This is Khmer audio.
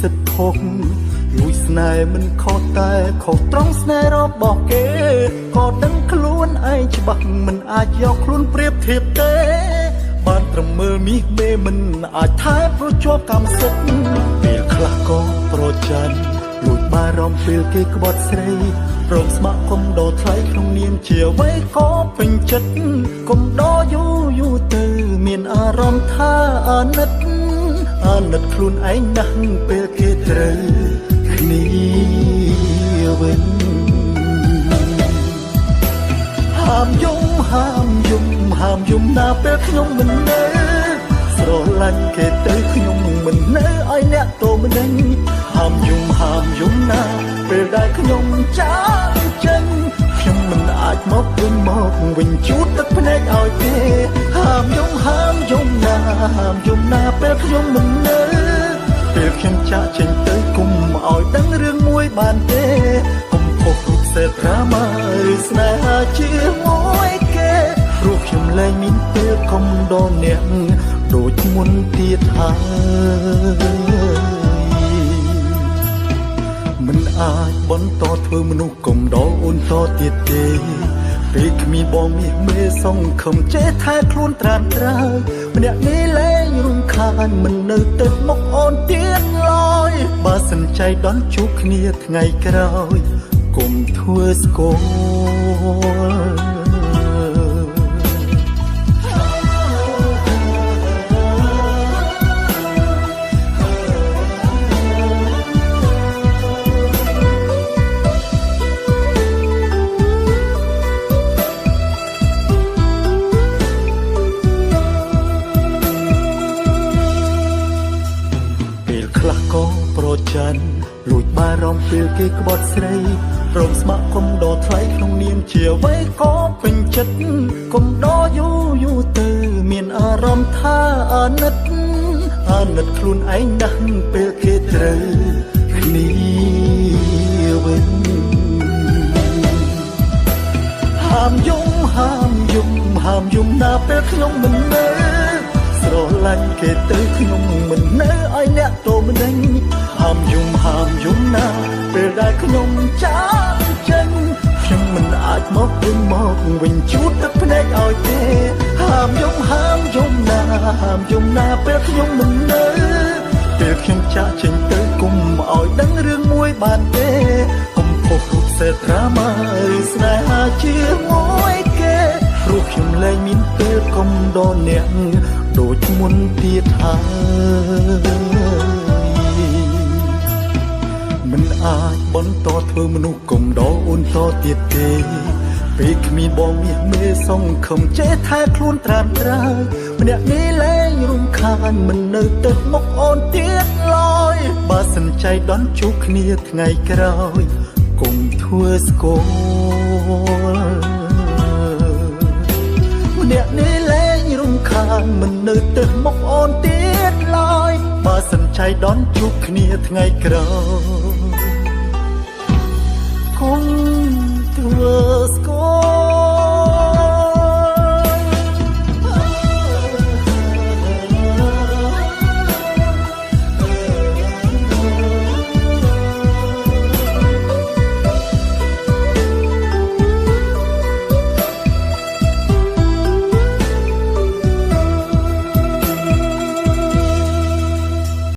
សិទ្ធខុសលួចស្នេហ៍មិនខុសតែខុសត្រង់ស្នេហ៍របស់គេក៏ដឹងខ្លួនឯងច្បាស់មិនអាចយកខ្លួនប្រៀបធៀបទេបានត្រឹមមើលមាសមេមិនអាចថែព្រោះជាប់កម្មសិទ្ធិពេលខ្លះក៏ប្រច័ណ្ឌលួចបារម្ភពេលគេក្បត់ស្រីរងស្ម័គ្រគុំដោថ្លៃក្នុងនាមជាអ្វីក៏ពេញចិត្តគុំដោយូរទៅមានអារម្មណ៍ថាអាណិតខ្លួនឯងណាស់ពេលគេត្រូវគ្នាវិញហាមយំណាពេលខ្ញុំមិននៅស្រឡាញ់គេទៅខ្ញុំមិននៅឲ្យអ្នកតម្ដេចហាមយំណាពេលដែលខ្ញុំចាកចេញខ្ញុំមិនអាចមកវិញជូតទឹកភ្នែកឲ្យទេហាមយំណាពេលខ្ញុំមិននៅពេលខ្ញុំចាកចេញទៅគុំឲ្យដឹងរឿងមួយបានទេគុំខុសរូបសេត្រាម៉ាឬស្នេហាជាមួយគេព្រោះខ្ញុំលែងមានពេលគុំដល់អ្នកដូចមុនទៀតហើយមិនអាចបន្តធ្វើមនុស្សគុំដល់អូនតទៀតទេពេលគ្មានបងមាសមេសងខំចេះថែខ្លួនត្រានត្រើយម្នាក់នេះលែងរំខានមិននៅទៅមុខអូនទៀតឡើយបើសិនใจដន់ជួបគ្នាថ្ងៃក្រោយគុំធ្វើស្គាល់ប្រច័ណ្ឌលួចបារម្ភពេលគេក្បត់ស្រីរងស្ម័គ្រគុំដោថ្លៃក្នុងនាមជាអ្វីក៏ពេញចិត្តគុំដោយូរទៅមានអារម្មណ៍ថាអាណិតខ្លួនឯងណាស់ពេលគេត្រូវគ្នាវិញហាមយំណាពេលខ្ញុំមិននៅស្រឡាញ់គេទៅខ្ញុំមិននៅឲ្យអ្នកតម្ដេចហាមយំណាពេលដែលខ្ញុំចាកចេញខ្ញុំមិនអាចមកវិញជូតទឹកភ្នែកឲ្យទេហាមយំណាពេលខ្ញុំមិននៅពេលខ្ញុំចាកចេញទៅគុំឲ្យដឹងរឿងមួយបានទេគុំខុសរូបសេត្រាម៉ាឬស្នេហាជាមួយគេព្រោះខ្ញុំលែងមានពេលគុំដល់អ្នកដូចមុនទៀតហើយមិនអាចបន្តធ្វើមនុស្សគុំដល់អូនតទៀតទេពេលគ្មានបងមាសមេសងខំចេះថែខ្លួនត្រានត្រើយម្នាក់នេះលែងរំខានមិននៅទឹកមុខអូនទៀតឡើយបើសិនใจដន់ជួបគ្នាថ្ងៃក្រោយគុំធ្វើស្គាល់ម្នាក់នេះលែងរំខានមិននៅទឹកមុខអូនទៀតឡើយបើសិនใจដន់ជួបគ្នាថ្ងៃក្រោយគុំធ្វើស្គាល់